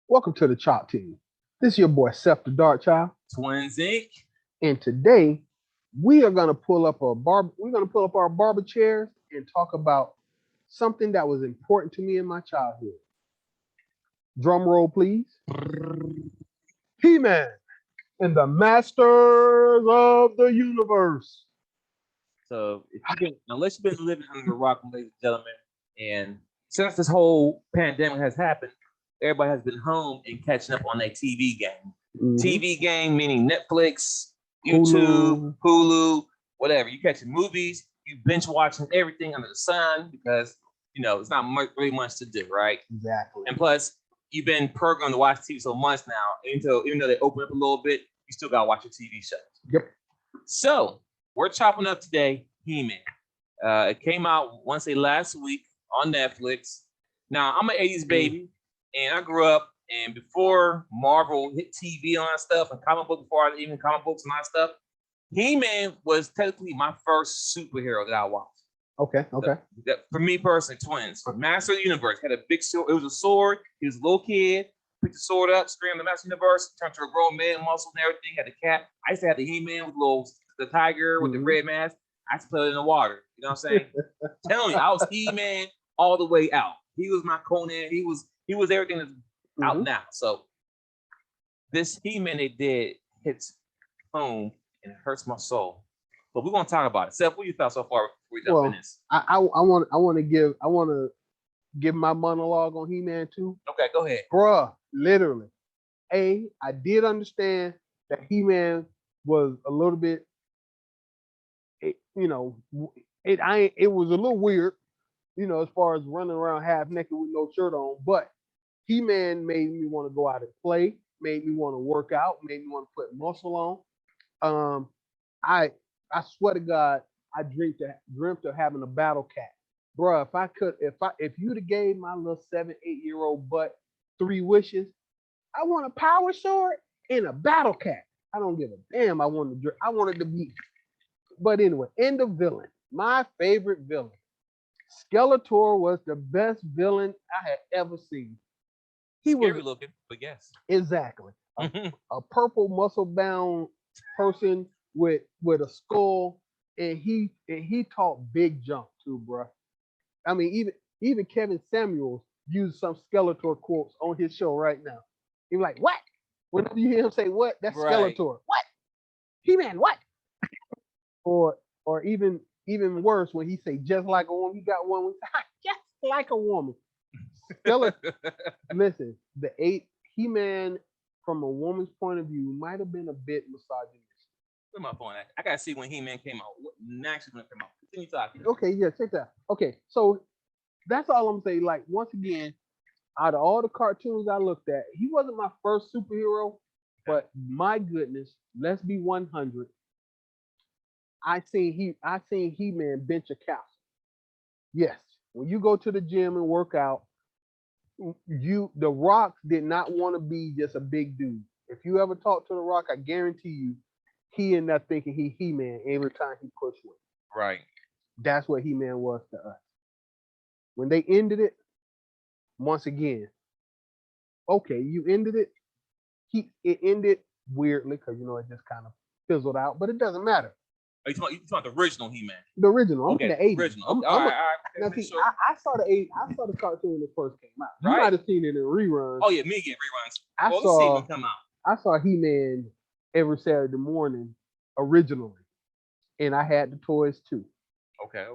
Welcome to the Chop Team. This is your boy Seth the Dark Child, Twins Inc. and today we are gonna pull up a bar. We're gonna pull up our barber chairs and talk about something that was important to me in my childhood. Drum roll, please. He-Man and the Masters of the Universe. So if you've been, unless you've been living under a rock, ladies and gentlemen, and since this whole pandemic has happened, everybody has been home and catching up on their TV game. Mhm. TV game meaning Netflix, YouTube, Hulu, whatever. You catching movies, you binge watching everything under the sun because it's not really much to do, right? Exactly. And plus, you've been programmed to watch TV so much now, even though they open up a little bit, you still gotta watch your TV shows. Yep. So we're chopping up today He-Man. It came out, I want to say last week on Netflix. Now I'm an 80s baby, and I grew up, and before Marvel hit TV and all that stuff, and comic book, before even comic books and all that stuff, He-Man was technically my first superhero that I watched. Okay. For me personally, Twins. Master of the Universe had a big sword. It was a sword. He was a little kid. Picked the sword up, screamed the Master of the Universe, turned to a grown man, muscles and everything. Had the cat. I used to have the He-Man with the tiger with the red mask. I used to play it in the water. You know what I'm saying? Telling you, I was He-Man all the way out. He was my Conan. He was everything that's out now. So this He-Man they did hits home and it hurts my soul. But we're gonna talk about it. Seth, what you thought so far before we jump in this? I want to give my monologue on He-Man too. Okay, go ahead. Bruh, literally. I did understand that He-Man was a little bit, it was a little weird, as far as running around half naked with no shirt on. But He-Man made me want to go out and play, made me want to work out, made me want to put muscle on. I swear to God, I dreamt of having a battle cat. Bruh, if you'd have gave my little 7, 8-year-old butt 3 wishes, I want a power sword and a battle cat. I don't give a damn. I wanted to be. But anyway, end of villain. My favorite villain. Skeletor was the best villain I had ever seen. He was scary looking, but yes. Exactly. A purple muscle bound person with a skull, and he taught big jump too, bro. I mean, even Kevin Samuels used some Skeletor quotes on his show right now. He's like, "What?" Whenever you hear him say, "What?" That's right. Skeletor. What? He-Man, what? or even worse when he say just like a woman. He got one just like a woman. Skeletor. Listen, He-Man from a woman's point of view might have been a bit misogynistic. Put my phone at. I gotta see when He-Man came out. Actually, when it came out. Continue talking. Okay, yeah, check that. Okay, so that's all I'm saying. Like, once again, out of all the cartoons I looked at, he wasn't my first superhero, but my goodness, let's be 100. I seen He-Man bench a castle. Yes, when you go to the gym and work out, the Rock did not want to be just a big dude. If you ever talk to the Rock, I guarantee you, he ended up thinking He-Man every time he pushed one. Right. That's what He-Man was to us. When they ended it, once again, okay, you ended it. It ended weirdly because it just kind of fizzled out, but it doesn't matter. Are you talking the original He-Man? The original. Okay, the 80s. Original. All right. Now, see, sure. I saw the cartoon when it first came out. You might have seen it in reruns. Oh yeah, me getting reruns. Let's see when it come out. I saw He-Man every Saturday morning originally, and I had the toys too. Okay.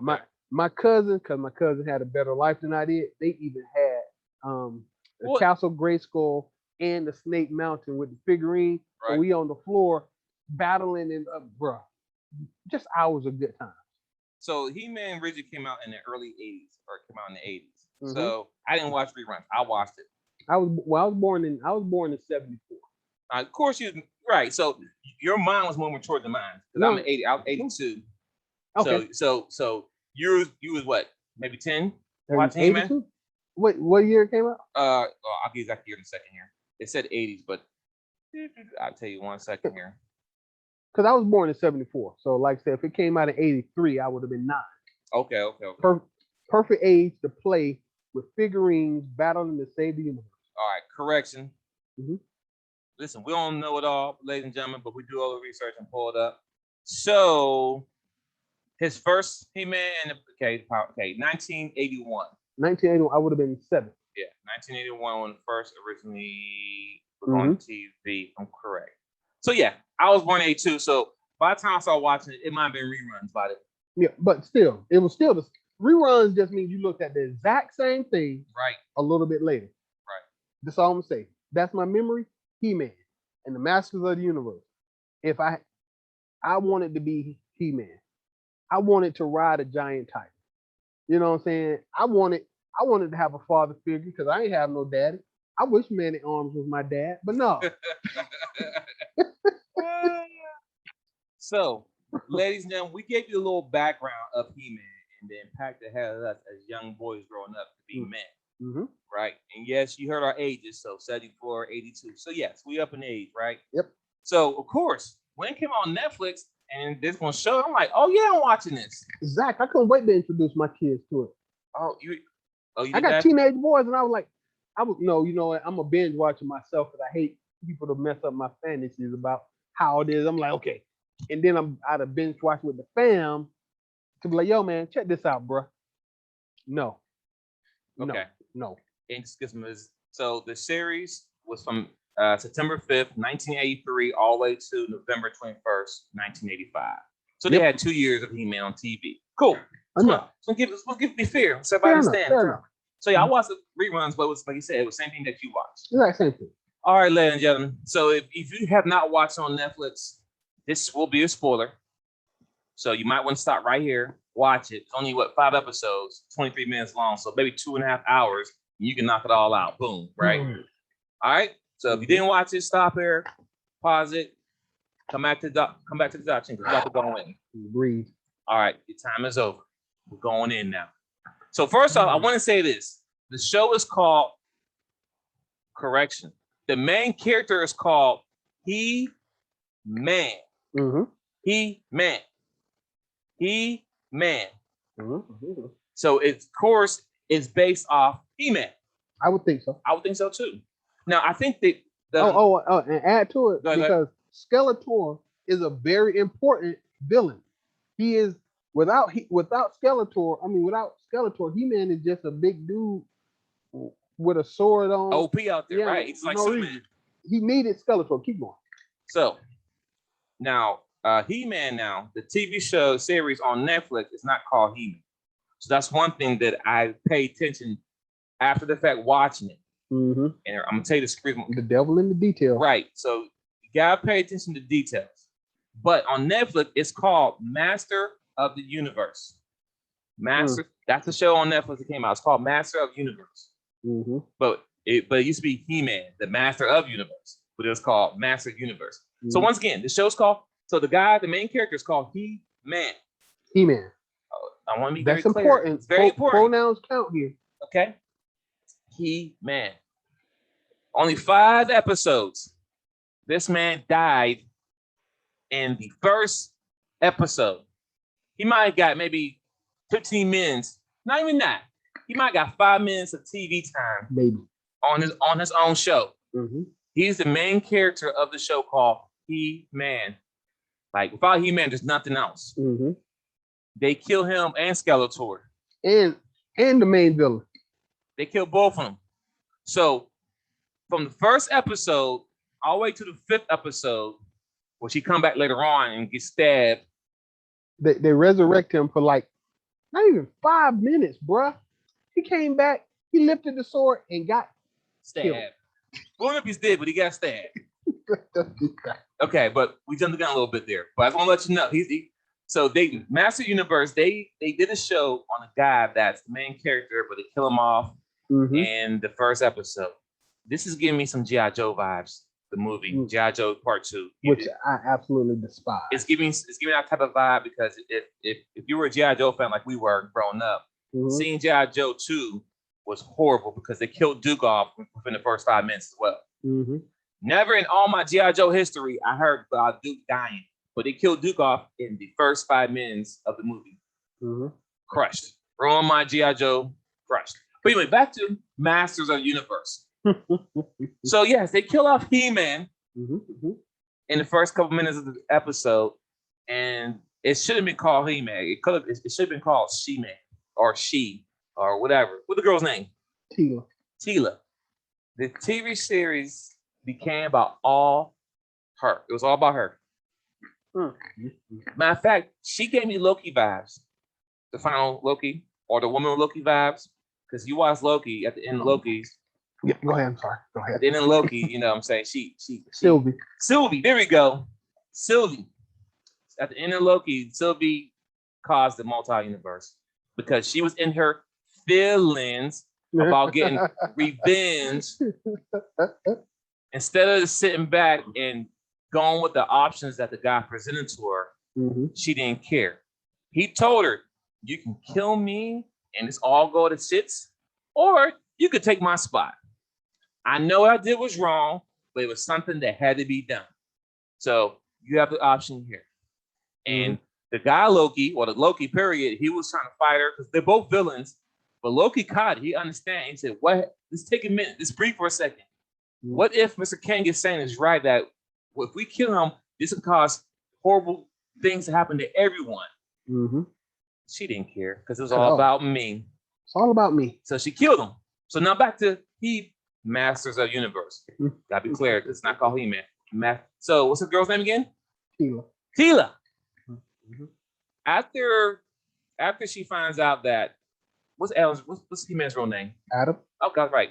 My cousin, because my cousin had a better life than I did, they even had the Castle Grayskull and the Snake Mountain with the figurine. Right. So we on the floor battling and bruh, just hours of good time. So He-Man originally came out in the early 80s, or came out in the 80s. Mm-hmm. So I didn't watch reruns. I watched it. I was born in 74. Of course you right. So your mind was more mature than mine. Because I'm an 80, I was 82. Okay. So you was what? Maybe 10? Watching He-Man? What year it came out? I'll give you exact year in a second here. It said 80s, but I'll tell you 1 second here. Because I was born in 74. So like I said, if it came out in 83, I would have been 9. Okay. Perfect age to play with figurines battling to save the universe. All right, correction. Mm-hmm. Listen, we don't know it all, ladies and gentlemen, but we do all the research and pull it up. So his first He-Man, okay, 1981. 1981, I would have been 7. Yeah, 1981 when first originally was Mm-hmm. on TV, if I'm correct. So yeah, I was born in 82, so by the time I started watching it, it might have been reruns by then. Yeah, but still, it was still the reruns. Just means you looked at the exact same thing, Right, a little bit later. right. That's all I'm gonna say. That's my memory. He-Man and the Masters of the Universe. If I wanted to be He-Man, I wanted to ride a giant tiger. You know what I'm saying? I wanted to have a father figure because I ain't have no daddy. I wish Man at Arms was my dad, but no. So, ladies and gentlemen, we gave you a little background of He-Man and the impact it had on us as young boys growing up to be men. Mm-hmm. Right? And yes, you heard our ages, so 74, 82. So yes, we up in age, right? Yep. So of course, when it came on Netflix and this one show, I'm like, oh yeah, I'm watching this. Zach, I couldn't wait to introduce my kids to it. Oh, you I got that? teenage boys, and I was like, you know what? I'm a binge watching myself because I hate people to mess up my fantasies about how it is. I'm like, okay, and then I'm out of binge watch with the fam to be like, yo, man, check this out, bro. No, Okay. no. So the series was from September 5th, 1983, all the way to November 21st, 1985. So they had 2 years of He-Man on TV. Cool. Enough. So give me fair. So everybody understand. Fair enough. So yeah, I watched the reruns, but it was like you said, it was the same thing that you watched. Exact same thing. All right, ladies and gentlemen. So if you have not watched on Netflix, this will be a spoiler. So you might want to stop right here, watch it. It's only 5 episodes, 23 minutes long. So maybe 2.5 hours, and you can knock it all out. Boom, right? Mm-hmm. All right. So if you didn't watch it, stop here, pause it, come back to the Dachopteam because we're about to go in. Breathe. All right, your time is over. We're going in now. So first off, I want to say this. The show is called Correction. The main character is called He-Man. Mm-hmm. He-Man. He-Man. Mm-hmm. So its course is based off He-Man. I would think so. I would think so too. Now I think that and add to it because Skeletor is a very important villain. He is without Skeletor, He-Man is just a big dude with a sword on. OP out there, right? It's like Superman. He needed Skeletor. Keep going. So now He-Man the TV show series on Netflix is not called He-Man. So that's one thing that I pay attention after the fact watching it. Mm-hmm. And I'm gonna tell you the devil in the detail. Right. So you gotta pay attention to details. But on Netflix, it's called Master of the Universe. That's the show on Netflix that came out. It's called Master of Universe. Mm-hmm. But it used to be He-Man, the Master of Universe, but it was called Master of Universe. Mm-hmm. So once again, the show's called. So the main character is called He-Man. He-Man. I want to be That's very clear. important. It's very important. Pronouns count here. Okay. He-Man. Only 5 episodes. This man died in the first episode. He might have got maybe 15 minutes. Not even that. He might have got 5 minutes of TV time. Maybe. On his own show. Mm-hmm. He's the main character of the show called He-Man. Like without He-Man, there's nothing else. Mm-hmm. They kill him and Skeletor. And the main villain. They kill both of them. So from the first episode all the way to the 5th episode, where she come back later on and get stabbed. They resurrect him for like not even 5 minutes, bruh. He came back, he lifted the sword and got stabbed. Well, if he's dead, but he got stabbed. Okay, but we jumped the gun a little bit there. But I just want to let you know, so they Master Universe, they did a show on a guy that's the main character, but they kill him off in the first episode. This is giving me some G.I. Joe vibes. The movie G.I. Joe Part 2, which I absolutely despise. It's giving that type of vibe because if you were a G.I. Joe fan like we were growing up, seeing G.I. Joe 2 was horrible because they killed Duke off within the first 5 minutes as well. Mm-hmm. Never in all my G.I. Joe history I heard about Duke dying, but they killed Duke off in the first 5 minutes of the movie. Mm-hmm. Crushed. Ruined my G.I. Joe. Crushed. But anyway, back to Masters of the Universe. So yes, they kill off He-Man Mm-hmm. in the first couple minutes of the episode, and it should have been called He-Man. It should have been called She-Man or She or whatever. What's the girl's name? Tila. Tila. The TV series became about all her. It was all about her. Mm-hmm. Matter of fact, she gave me Loki vibes. The final Loki or the woman with Loki vibes. Because you watch Loki at the end of Loki's. Yeah, go ahead. I'm sorry. Go ahead. At the end of Loki, you know what I'm saying? Sylvie. Sylvie, there we go. Sylvie. At the end of Loki, Sylvie caused the multi-universe because she was in her feelings about getting revenge. Instead of sitting back and going with the options that the guy presented to her, Mm-hmm. she didn't care. He told her, you can kill me and it's all go to shits, or you could take my spot. I know what I did was wrong, but it was something that had to be done. So you have the option here. And the guy Loki, or the Loki period, he was trying to fight her because they're both villains. But Loki caught it. He understands. He said, "What? Let's take a minute. Let's breathe for a second. What if Mr. Kang is saying is right that if we kill him, this will cause horrible things to happen to everyone?" Mm-hmm. She didn't care because it was all about me. It's all about me. So she killed him. So now back to He Masters of Universe. Gotta be clear because it's not called He-Man. So what's the girl's name again? Tila. Tila. Mm-hmm. After she finds out that what's He-Man's real name? Adam. Oh, God, right.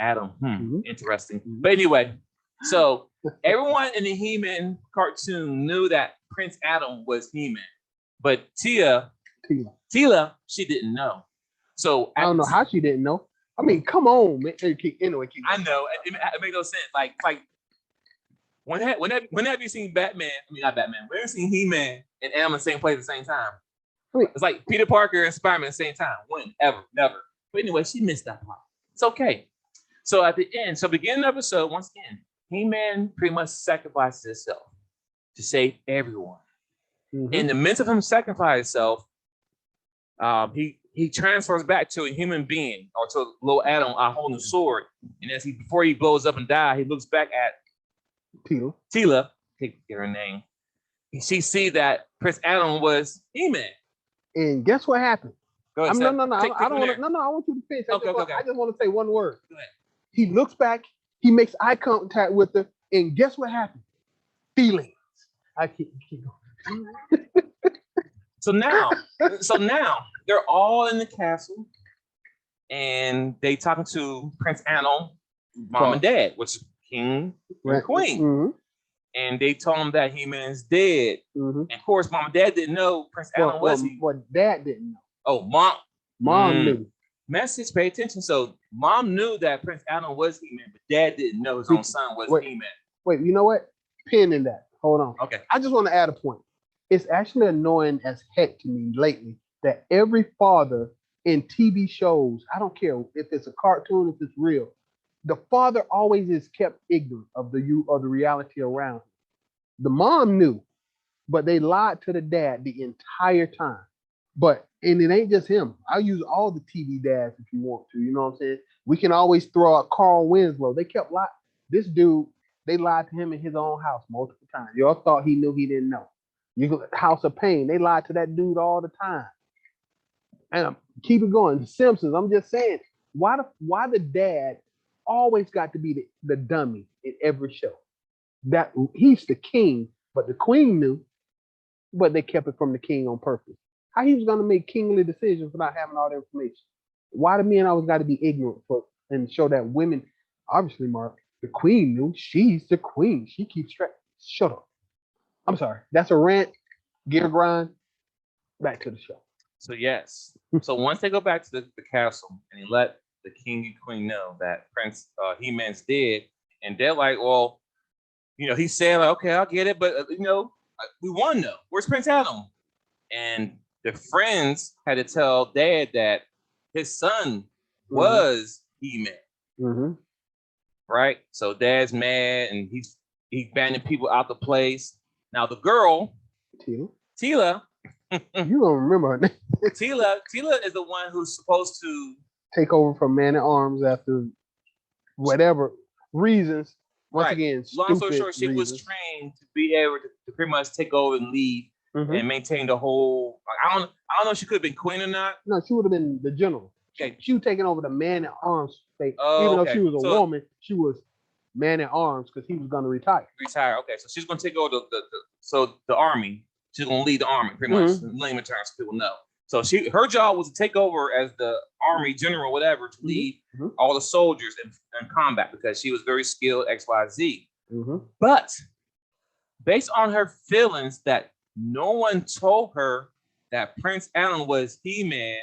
Adam. Mm-hmm. Interesting. But anyway, so everyone in the He-Man cartoon knew that Prince Adam was He-Man, but Tila, she didn't know. So I don't know how she didn't know. I mean, come on, man. Anyway, I know it makes no sense. Like when have you seen Batman? I mean, not Batman. When have you seen He-Man and Adam in the same place at the same time? It's like Peter Parker and Spider-Man at the same time. When? Ever. Never. But anyway, she missed that part. It's okay. So at the end, beginning of the episode, once again, He-Man pretty much sacrifices himself to save everyone. Mm-hmm. In the midst of him sacrificing himself, he transfers back to a human being or to little Adam holding a sword. And before he blows up and dies, he looks back at Tila, take her name. She sees that Prince Adam was He-Man. And guess what happened? Go ahead, I don't want you to finish. I just want to say one word. Go ahead. He looks back, he makes eye contact with her, and guess what happened? Feelings. I keep going. So now they're all in the castle, and they talking to Prince Adam, mom and dad, which is king and queen. Mm-hmm. And they told him that He-Man's dead. Mm-hmm. And of course, mom and dad didn't know Prince Adam was he. Well, dad didn't know. Oh, mom knew. Message, pay attention. So mom knew that Prince Adam was He-Man, but dad didn't know his own son was He-Man. Wait, you know what? Pin in that. Hold on. Okay. I just want to add a point. It's actually annoying as heck to me lately that every father in TV shows, I don't care if it's a cartoon, if it's real, the father always is kept ignorant of the reality around him. The mom knew, but they lied to the dad the entire time. And it ain't just him. I'll use all the TV dads if you want to. You know what I'm saying? We can always throw out Carl Winslow. They kept lying. This dude, they lied to him in his own house multiple times. Y'all thought he knew, he didn't know. House of Pain, they lied to that dude all the time. And keep it going. The Simpsons, I'm just saying, why the dad always got to be the dummy in every show? That he's the king, but the queen knew, but they kept it from the king on purpose. How he was gonna make kingly decisions without having all the information? Why the men always got to be ignorant and show that women, obviously, Mark, the queen knew. She's the queen. She keeps track. Shut up. I'm sorry. That's a rant. Gear grind. Back to the show. So yes. So once they go back to the castle and he let the king and queen know that Prince He-Man's dead, and they're like, well, he's saying like, okay, I'll get it, but we want to know where's Prince Adam, and the friends had to tell dad that his son was He-Man. Mm-hmm. Right? So dad's mad and he's banning people out the place. Now the girl, Tila, you don't remember her name. Tila is the one who's supposed to take over from Man at Arms after whatever reasons. Once Right. again, Long story stupid short, she was reasons. trained to be able to pretty much take over and lead and maintain the whole. Like, I don't know if she could have been queen or not. No, she would have been the general. Okay. She was taking over the man at arms state. Oh, Even though okay. she was a So- woman, she was man at arms because he was going to retire. Retire. Okay, so she's gonna take over the army. She's gonna lead the army, pretty much. In layman terms, so people know. So her job was to take over as the army general, whatever, to lead all the soldiers in combat because she was very skilled XYZ. But based on her feelings that no one told her that Prince Adam was He-Man,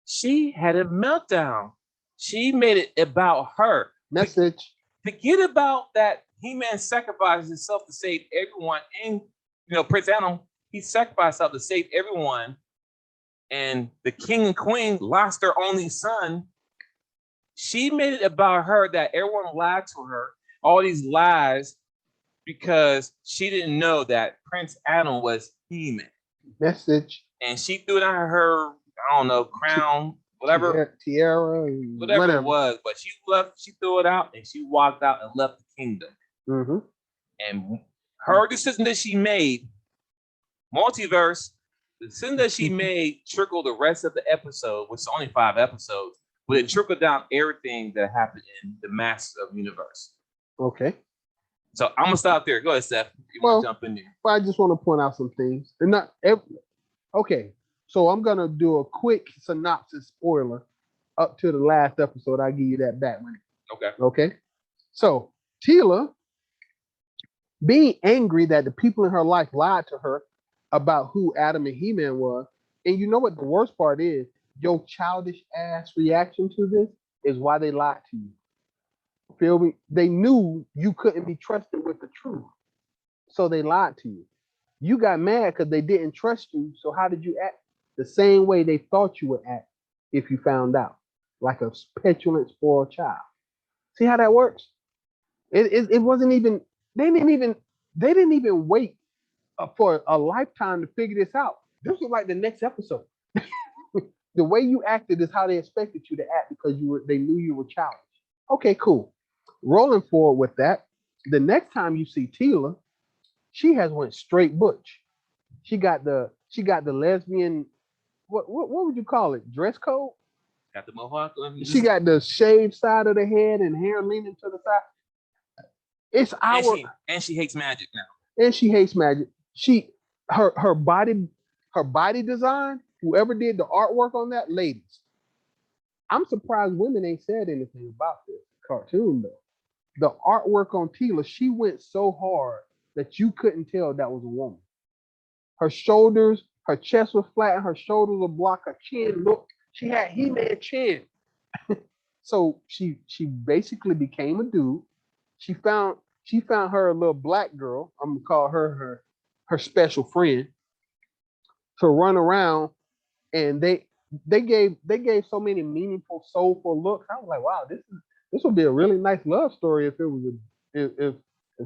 she had a meltdown. She made it about her. Message. Forget about that He-Man sacrificed himself to save everyone. And, Prince Adam, he sacrificed himself to save everyone. And the king and queen lost their only son. She made it about her that everyone lied to her, all these lies, because she didn't know that Prince Adam was He-Man. Message. And she threw down her, I don't know, crown, whatever. Tiara. Whatever it was. But she threw it out and she walked out and left the kingdom. And her decision that she made, multiverse, the decision that she made trickled the rest of the episode, which is only 5 episodes, but it trickled down everything that happened in the Masters of the Universe. Okay. So I'm gonna stop there. Go ahead, Steph. You want to jump in there? Well, I just want to point out some things. They're not okay. So I'm gonna do a quick synopsis spoiler up to the last episode. I'll give you that back when. Okay. So Tila, being angry that the people in her life lied to her about who Adam and He-Man was, and you know what the worst part is? Your childish ass reaction to this is why they lied to you. Feel me? They knew you couldn't be trusted with the truth, so they lied to you. You got mad because they didn't trust you. So how did you act? The same way they thought you would act if you found out, like a petulant, spoiled child. See how that works? It wasn't even. They didn't even wait for a lifetime to figure this out. This was like the next episode. The way you acted is how they expected you to act because they knew you were childish. Okay, cool. Rolling forward with that, the next time you see Tila, she has went straight butch. She got the lesbian. What would you call it? Dress code. Got the mohawk. She got the shaved side of the head and hair leaning to the side. It's our and she hates magic now. And she hates magic. Her body design. Whoever did the artwork on that, ladies, I'm surprised women ain't said anything about this cartoon though. The artwork on Tila, she went so hard that you couldn't tell that was a woman. Her shoulders, her chest was flat, and her shoulders were blocked. Her chin looked. She had He-Man chin. So she basically became a dude. She found her little black girl. I'm gonna call her special friend to run around, and they gave so many meaningful, soulful looks. I was like, wow, this would be a really nice love story if it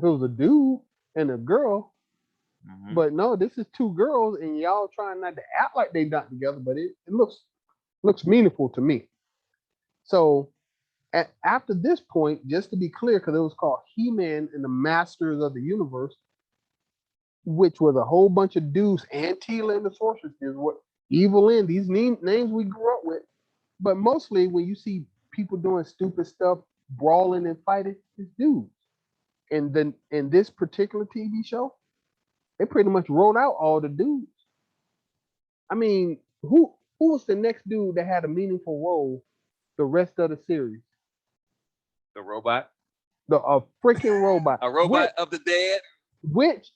was a dude and a girl. But no, this is 2 girls, and y'all trying not to act like they not together, but it looks meaningful to me. So after this point, just to be clear, because it was called He-Man and the Masters of the Universe, which was a whole bunch of dudes, and Tila and the Sorceress is what Evil in these names we grew up with. But mostly when you see people doing stupid stuff, brawling and fighting, it's dudes. And then in this particular TV show, they pretty much wrote out all the dudes. I mean, who was the next dude that had a meaningful role the rest of the series? The robot. A freaking robot. A robot of the dead. Which,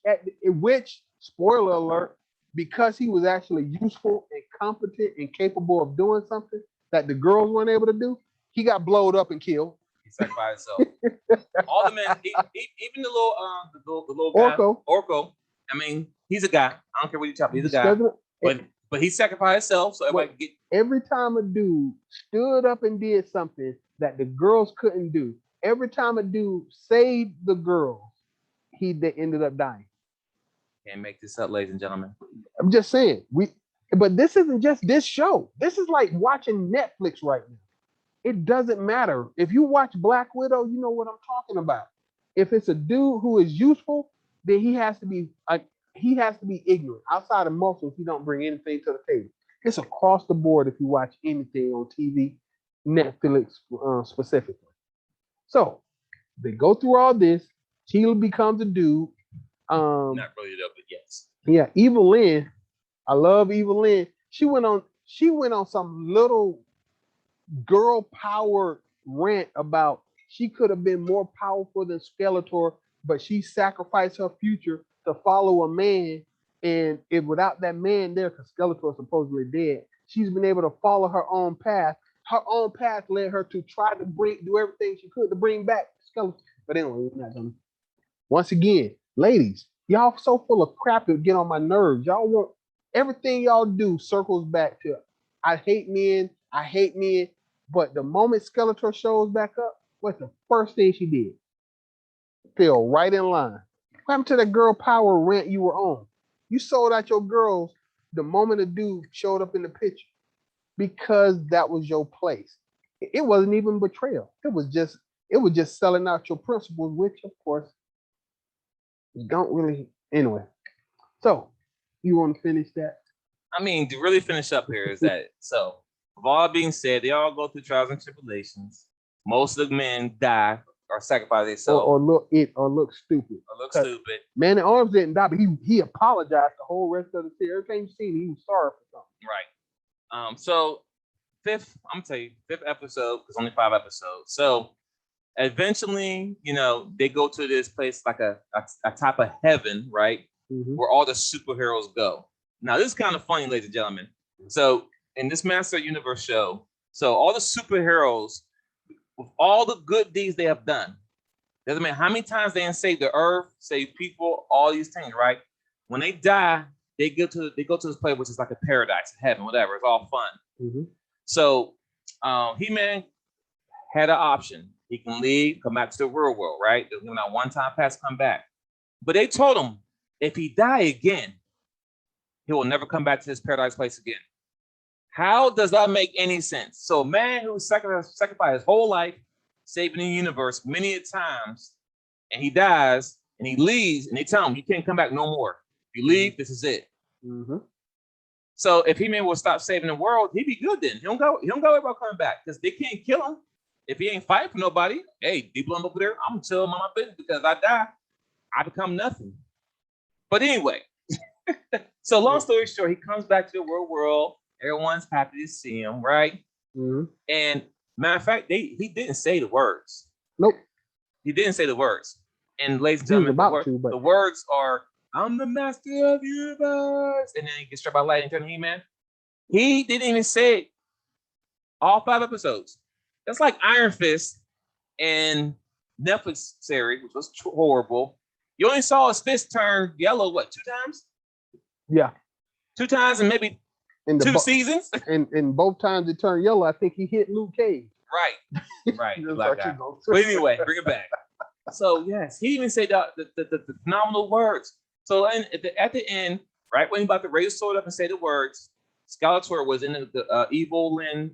spoiler alert, because he was actually useful and competent and capable of doing something that the girls weren't able to do, he got blowed up and killed. He sacrificed himself. All the men, even the little guy, Orko. I mean, he's a guy. I don't care what you tell me. He's a guy. But he sacrificed himself so everybody could get. Every time a dude stood up and did something that the girls couldn't do, every time a dude saved the girls, they ended up dying. Can't make this up, ladies and gentlemen. I'm just saying. But this isn't just this show. This is like watching Netflix right now. It doesn't matter. If you watch Black Widow, you know what I'm talking about. If it's a dude who is useful, then he has to be ignorant. Outside of muscles, he don't bring anything to the table. It's across the board if you watch anything on TV, Netflix specifically. So they go through all this. Sheila becomes a dude. Not really though, but yes. Yeah, Evil Lynn. I love Evil Lynn. She went on some little girl power rant about she could have been more powerful than Skeletor, but she sacrificed her future to follow a man. And if without that man there, because Skeletor is supposedly dead, she's been able to follow her own path. Her own path led her to try to do everything she could to bring back Skeletor. But anyway, we're not gonna. Once again, ladies, y'all so full of crap it get on my nerves. Y'all want everything y'all do circles back to I hate men, I hate men. But the moment Skeletor shows back up, what's the first thing she did? Fell right in line. What happened to that girl power rant you were on? You sold out your girls the moment a dude showed up in the picture because that was your place. It wasn't even betrayal. It was just selling out your principles, which of course you don't really anyway. So you want to finish that? I mean, to really finish up here is that so. With all being said, they all go through trials and tribulations. Most of the men die or sacrifice themselves. Or look stupid. Or look stupid. Man at Arms didn't die, but he apologized the whole rest of the series. Everything you seen, he was sorry for something. Right. So fifth episode, because only 5 episodes. So eventually, they go to this place like a type of heaven, right? Mm-hmm. Where all the superheroes go. Now, this is kind of funny, ladies and gentlemen. So in this Master Universe show, so all the superheroes, with all the good deeds they have done, doesn't matter how many times they saved the earth, save people, all these things, right? When they die, they go to this place which is like a paradise, heaven, whatever. It's all fun. Mm-hmm. So He-Man had an option. He can leave, come back to the real world, right? There's not one time pass, come back. But they told him if he die again, he will never come back to this paradise place again. How does that make any sense? So a man who sacrificed his whole life, saving the universe many a times, and he dies and he leaves, and they tell him you can't come back no more. If you leave, this is it. Mm-hmm. So if He-Man will stop saving the world, he'd be good then. He don't go about coming back because they can't kill him if he ain't fighting for nobody. Hey, people over there, I'm chilling on my business because I die, I become nothing. But anyway, so long story short, he comes back to the real world. Everyone's happy to see him, right? Mm-hmm. And matter of fact, he didn't say the words. Nope. He didn't say the words. And ladies and gentlemen, the words are, I'm the master of the universe. And then he gets struck by lightning, turn to He-Man. He didn't even say it all 5 episodes. That's like Iron Fist and Netflix series, which was horrible. You only saw his fist turn yellow, 2 times? Yeah. 2 times and maybe in 2 seasons. And both times it turned yellow, I think he hit Luke Cage. Right. But anyway, bring it back. So yes, he even said the phenomenal words. So at the end, right when he about to raise his sword up and say the words, Skeletor was in the Evil Lynn's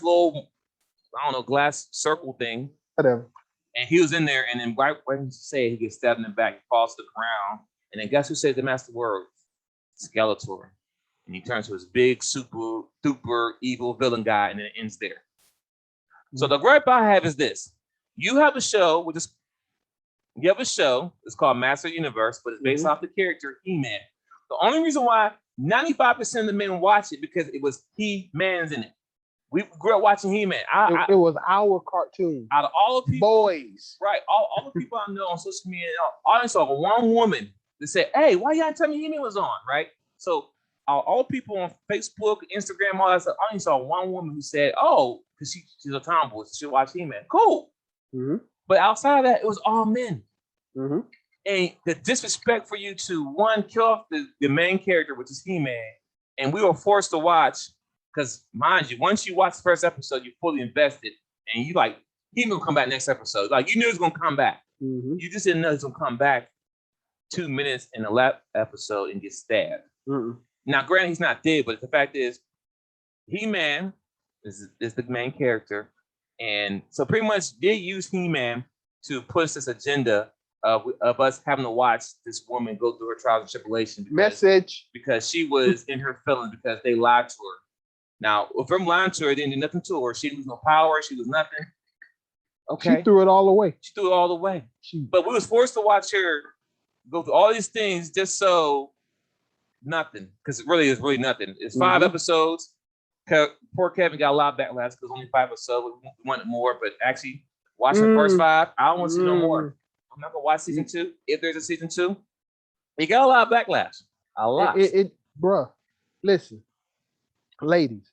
little, I don't know, glass circle thing. Whatever. And he was in there, and then right when he said, he gets stabbed in the back, he falls to the ground, and then guess who says the master word? Skeletor. And he turns to his big, super evil villain guy, and then it ends there. Mm-hmm. So the gripe I have is this: you have a show, it's called Master Universe, but it's based off the character He-Man. The only reason why 95% of the men watch it because it was He-Man's in it. We grew up watching He-Man. It was our cartoon. Out of all the people, boys, right? All the people I know on social media, I saw one woman that said, "Hey, why y'all tell me He-Man was on?" Right? So all people on Facebook, Instagram, all that stuff. I only saw one woman who said, "Oh, because she's a tomboy, so she watch He-Man." Cool. Mm-hmm. But outside of that, it was all men. Mm-hmm. And the disrespect for you to one kill off the main character, which is He-Man, and we were forced to watch. Because mind you, once you watch the first episode, you're fully invested, and you like He-Man will come back next episode. Like you knew he was gonna come back. Mm-hmm. You just didn't know he was gonna come back 2 minutes in the last episode and get stabbed. Mm-mm. Now, granted, he's not dead, but the fact is, He-Man is the main character, and so pretty much they use He-Man to push this agenda of us having to watch this woman go through her trials and tribulations because she was in her feelings because they lied to her. Now, if I'm lying to her, they didn't do nothing to her. She was no power. She was nothing. Okay. She threw it all away. But we was forced to watch her go through all these things just so nothing, because it really is really nothing. It's 5 episodes. Poor Kevin got a lot of backlash because only 5 episodes. We wanted more, but actually watching the first 5, I don't want to see no more. I'm not gonna watch season 2 if there's a season 2. It got a lot of backlash. A lot. Bruh, listen, ladies,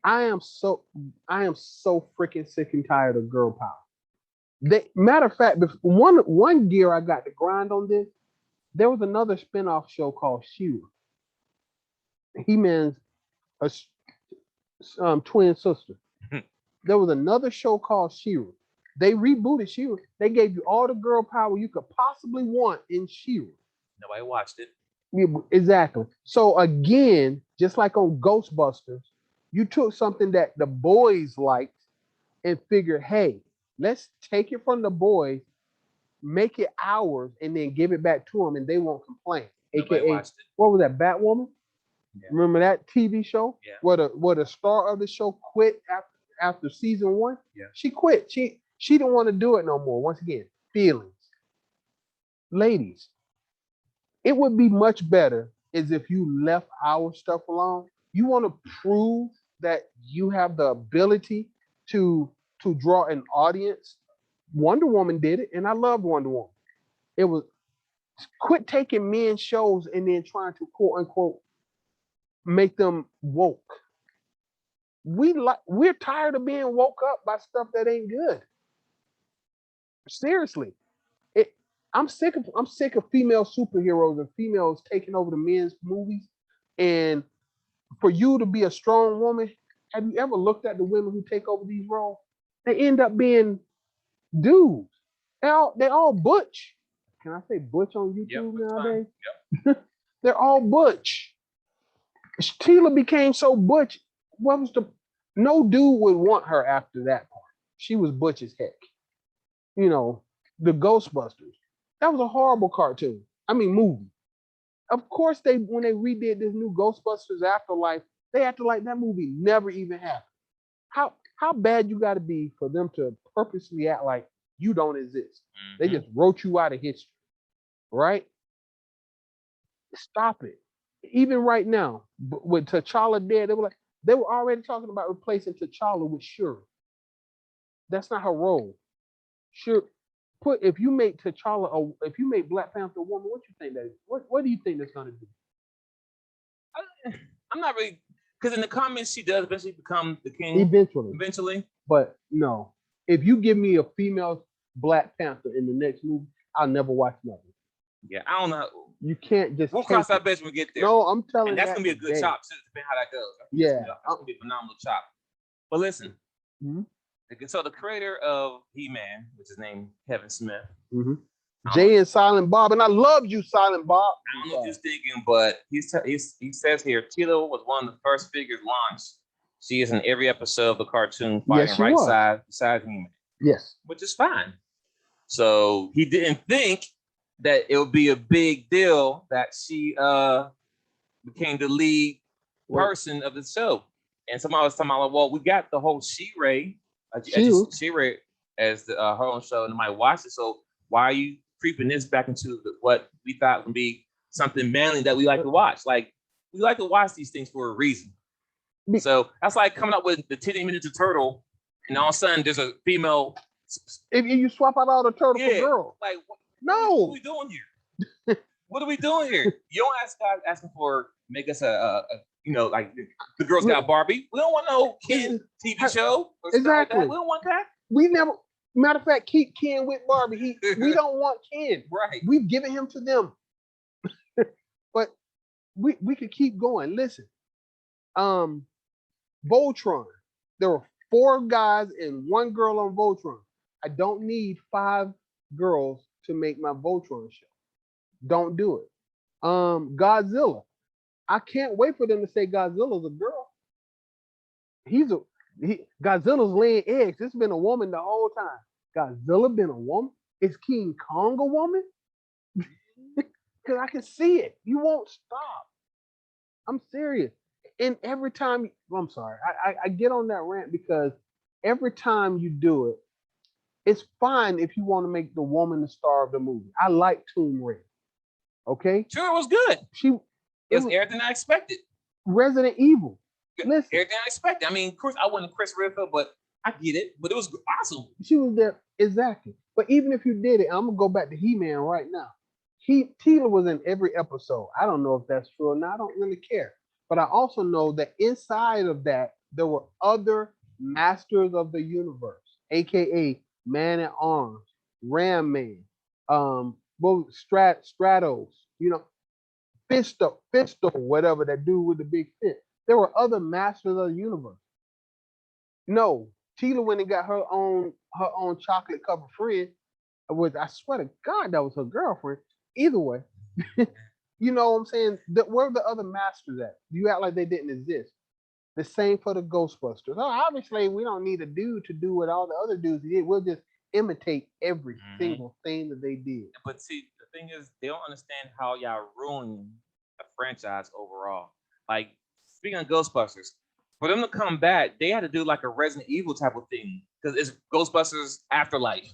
I am so freaking sick and tired of girl power. Matter of fact, one gear I got to grind on this. There was another spinoff show called She-Ra. He-Man's twin sister. There was another show called She-Ra. They rebooted She-Ra. They gave you all the girl power you could possibly want in She-Ra. Nobody watched it. Yeah, exactly. So again, just like on Ghostbusters, you took something that the boys liked and figured, hey, let's take it from the boys, make it ours, and then give it back to them, and they won't complain. Nobody AKA, watched it. what was that, Batwoman? Yeah. Remember that TV show? Yeah. Where the star of the show quit after season 1? Yeah. She quit. She didn't want to do it no more. Once again, feelings. Ladies, it would be much better as if you left our stuff alone. You want to prove that you have the ability to draw an audience. Wonder Woman did it, and I loved Wonder Woman. It was quit taking men's shows and then trying to quote unquote make them woke. We're tired of being woke up by stuff that ain't good. Seriously. I'm sick of female superheroes and females taking over the men's movies. And for you to be a strong woman, have you ever looked at the women who take over these roles? They end up being dudes. They're all butch. Can I say butch on YouTube nowadays? Yep. They're all butch. Tila became so butch. No dude would want her after that part. She was butch as heck. You know, the Ghostbusters. That was a horrible cartoon. Movie. Of course, when they redid this new Ghostbusters Afterlife, they acted like that movie never even happened. How bad you got to be for them to purposely act like you don't exist? Mm-hmm. They just wrote you out of history, right? Stop it. Even right now, with T'Challa dead, they were already talking about replacing T'Challa with Shuri. That's not her role. Sure. If you make T'Challa, if you make Black Panther a woman, what you think that is? What do you think that's going to do? I'm not really, because in the comics she does eventually become the king. Eventually. But no, if you give me a female Black Panther in the next movie, I'll never watch nothing. Yeah, I don't know. You can't just. We'll cross that bridge when we get there. No, I'm telling you. And that's gonna be a good chop too, depending how that goes. That's gonna be a phenomenal chop. But listen. Mm-hmm. So the creator of He-Man, which is named Kevin Smith. Mm-hmm. Jay and Silent Bob, and I love you, Silent Bob. I don't know what he's thinking, but he says here, Tila was one of the first figures launched. She is in every episode of the cartoon fighting side beside He-Man. Yes. Which is fine. So he didn't think that it would be a big deal that she became the lead person of the show. And somebody was talking about, well, we got the whole She-Ra as the her own show, and nobody watched it. So why are you creeping this back into what we thought would be something manly that we like to watch? Like, we like to watch these things for a reason. So that's like coming up with the Teenage Mutant Ninja Turtle, and all of a sudden there's a female. If you swap out all the turtle for girl, like no, what are we doing here? What are we doing here? You don't ask guys asking for make us a like the girls got Barbie. We don't want no kid TV show. Exactly. Like we don't want that. We never. Matter of fact, keep Ken with Barbie. We don't want Ken. Right. We've given him to them. But we could keep going. Listen. Voltron. There were 4 guys and 1 girl on Voltron. I don't need 5 girls to make my Voltron show. Don't do it. Godzilla. I can't wait for them to say Godzilla's a girl. Godzilla's laying eggs. It's been a woman the whole time. Godzilla been a woman. Is King Kong a woman? Because I can see it. You won't stop. I'm serious. And every time, I'm sorry, I get on that rant because every time you do it, it's fine if you want to make the woman the star of the movie. I like Tomb Raider. Okay, Sure, it was good. It was was everything I expected. Resident Evil. Listen, Everything I expected. I mean, of course, I wasn't Chris Redfield, but I get it. But it was awesome. she was there exactly. But even if you did it, I'm gonna go back to He-Man right now. Tila was in every episode. I don't know if that's true or not. I don't really care. But I also know that inside of that there were other masters of the universe, aka Man at Arms, Ram Man, Stratos, Fisto, whatever that dude with the big fist. There were other masters of the universe. No, Tila went and got her own chocolate covered friend. I swear to God that was her girlfriend. Either way, you know what I'm saying? Where are the other masters at? You act like they didn't exist. The same for the Ghostbusters. Oh, obviously, we don't need a dude to do what all the other dudes did. We'll just imitate every single thing that they did. But see, the thing is, they don't understand how y'all ruin a franchise overall. Like, speaking of Ghostbusters, for them to come back, they had to do like a Resident Evil type of thing because it's Ghostbusters Afterlife.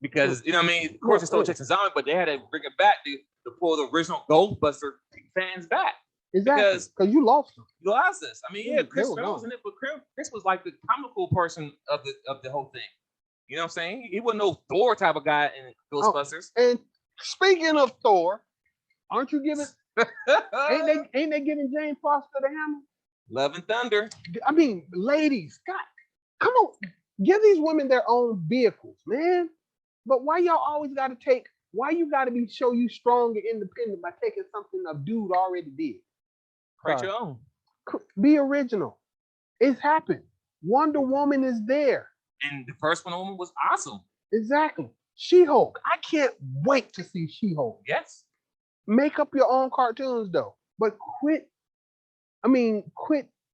Because you know what I mean, of course it's still Jason Zombie, but they had to bring it back to pull the original Ghostbuster fans back. Exactly, because you lost them. You lost us. I mean, yeah, Chris was in it, but Chris was like the comical person of the whole thing. You know what I'm saying? He wasn't no Thor type of guy in Ghostbusters. And speaking of Thor, aren't you giving? ain't they giving Jane Foster the hammer? Love and Thunder. I mean, ladies, God, come on, give these women their own vehicles, man. But why y'all always got to take? Why you got to show you strong and independent by taking something a dude already did? Create your own. Be original. It's happened. Wonder Woman is there. And the first Wonder Woman was awesome. Exactly. She-Hulk. I can't wait to see She-Hulk. Yes. Make up your own cartoons though, but quit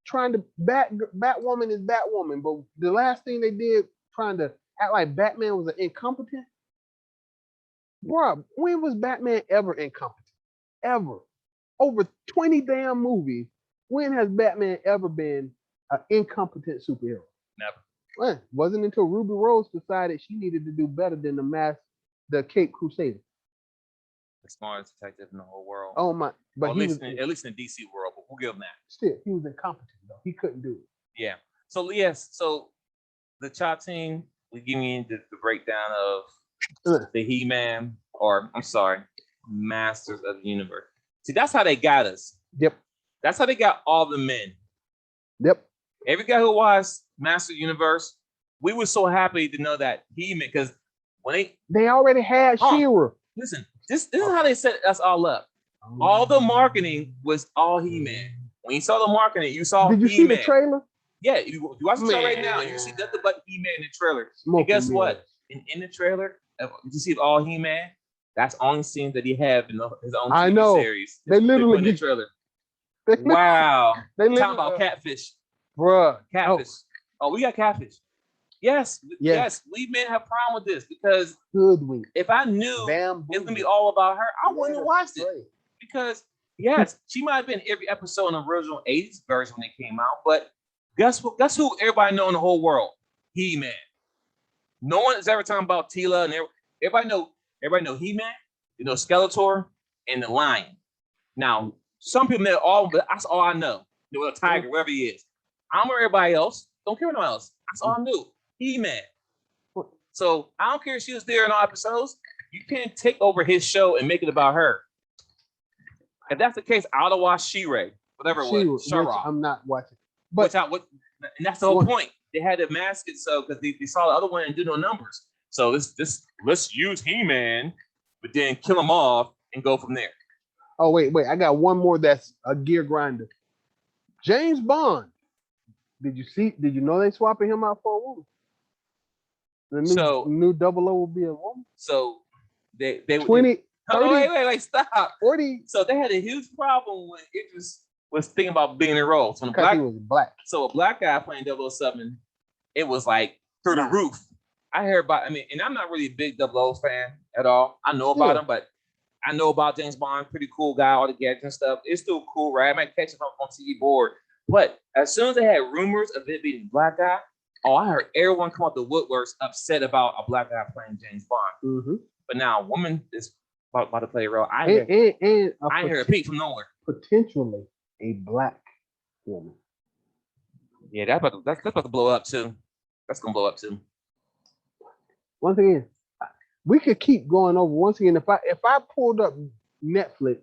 trying to Batwoman is Batwoman. But the last thing they did, trying to act like Batman was an incompetent. Bruh, when was Batman ever incompetent? Ever. Over 20 damn movies. When has Batman ever been an incompetent superhero? Never. Well, wasn't until Ruby Rose decided she needed to do better than the Cape Crusader. The smartest detective in the whole world. Oh my! But at least in the DC world, but we'll give him that. Still, he was incompetent though. He couldn't do it. Yeah. So yes. So the Chop Team, we give you the breakdown of the He-Man, or I'm sorry, Masters of the Universe. See, that's how they got us. Yep. That's how they got all the men. Yep. Every guy who watched Master Universe, we were so happy to know that He-Man, because when they already had She-Ra. Listen, this is how they set us all up. All the marketing was all He-Man. When you saw the marketing, you saw Did you He-Man. see the trailer? Yeah, you watch the show right now. You see nothing but He-Man in the trailer. And guess what? In the trailer, you see all He-Man. That's only scenes that he have in his own TV series. They literally in the trailer. Wow. They talking about catfish. Bruh. Catfish. Oh, we got catfish. Yes. We men have a problem with this because if I knew it's gonna be all about her, I wouldn't have watched it. Because yes, she might have been every episode in the original 80s version when it came out, but guess who everybody know in the whole world? He-Man. No one is ever talking about Tila, and everybody know He-Man, Skeletor, and the Lion. Now, some people know all, but that's all I know. A tiger, wherever he is. I don't know everybody else. Don't care no one else. That's all I knew. He-Man. So I don't care if she was there in all episodes. You can't take over his show and make it about her. If that's the case, I ought to watch She-Ra, whatever it was. She-Ra. I'm not watching. But and that's the whole point. They had to mask it so because they saw the other one and do no numbers. So let's use He-Man, but then kill him off and go from there. Oh wait, I got one more that's a gear grinder. James Bond. Did you know they swapping him out for a woman? The new 00 will be a woman. So they 20. 30, wait, stop. 40. So they had a huge problem with was thinking about being in role. So Because he was black. So a black guy playing 007, it was like through the roof. I heard about, I mean, and I'm not really a big 00 fan at all. I know about him, but I know about James Bond, pretty cool guy, all the gadgets and stuff. It's still cool, right? I might catch him up on TV board. But as soon as they had rumors of it being a black guy, I heard everyone come out the woodworks upset about a black guy playing James Bond. Mm-hmm. But now a woman is about to play a role. I hear a peek from nowhere. Potentially a black woman. Yeah, that's about to blow up too. That's gonna blow up too. Once again, we could keep going over. Once again, if I pulled up Netflix,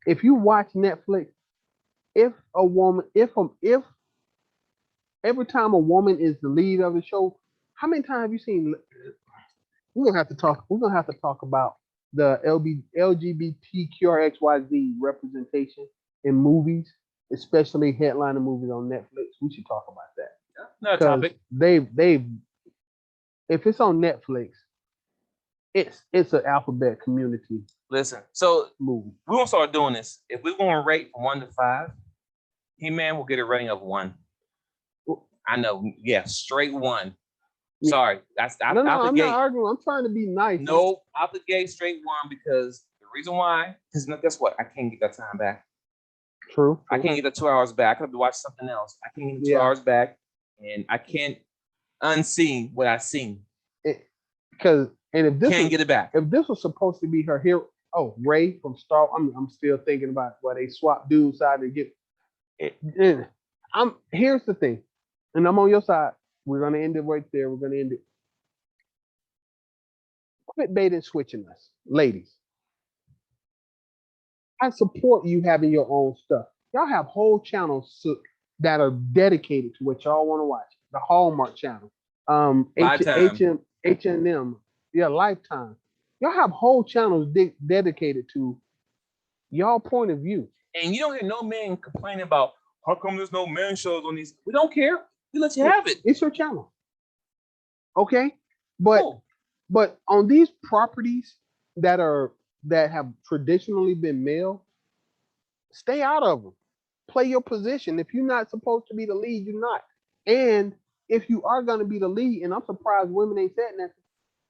if you watch Netflix, if every time a woman is the lead of the show, how many times have you seen? We're gonna have to talk about the LGBTQRXYZ representation in movies, especially headliner movies on Netflix. We should talk about that. Another topic. They've if it's on Netflix, it's an alphabet community. Listen, so movie. We're gonna start doing this. If we're gonna rate from 1 to 5, He-Man will get a rating of 1. I know, yeah, straight 1. Yeah. Sorry, that's out the gate. I'm not arguing. I'm trying to be nice. No, out the gate, straight 1, because the reason why, because guess what? I can't get that time back. True. I can't get the 2 hours back. I have to watch something else. I can't get the 2 hours back, and I can't unsee what I've seen. Because if this can't get it back. If this was supposed to be her hero, Ray from Star, I'm still thinking about why they swap dudes side and get. Here's the thing, and I'm on your side. We're gonna end it right there. We're gonna end it. Quit bait and switching us, ladies. I support you having your own stuff. Y'all have whole channels that are dedicated to what y'all want to watch. The Hallmark channel, H&M, Lifetime. Y'all have whole channels dedicated to y'all point of view. And you don't hear no man complaining about how come there's no men shows on these. We don't care. We let you have it. It's your channel. Okay? But on these properties that have traditionally been male, stay out of them. Play your position. If you're not supposed to be the lead, you're not. And if you are going to be the lead, and I'm surprised women ain't saying that,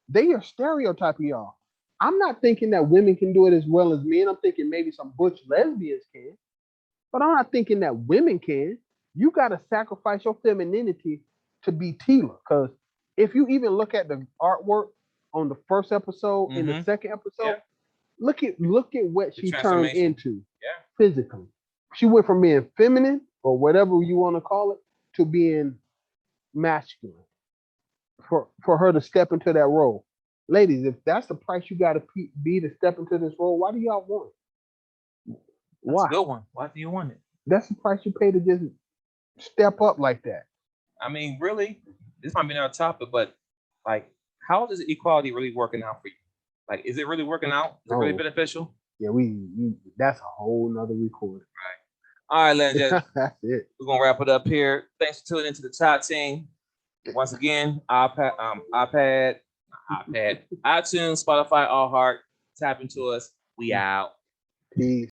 they are stereotyping y'all. I'm not thinking that women can do it as well as men. I'm thinking maybe some butch lesbians can. But I'm not thinking that women can. You got to sacrifice your femininity to be Tila. Because if you even look at the artwork on the first episode and the second episode, look at what she turned into physically. She went from being feminine or whatever you want to call it to being masculine for her to step into that role. Ladies, if that's the price you got to be to step into this role, why do y'all want it? Why? That's a good one. Why do you want it? That's the price you pay to just step up like that. I mean, really, this might be another topic, but like, how is equality really working out for you? Like, is it really working out? Is it really beneficial? Yeah, that's a whole nother recording. All right, ladies. That's it. We're gonna wrap it up here. Thanks for tuning into the Top Team. Once again, iPad, iTunes, Spotify, All Heart. Tap into us. We out. Peace.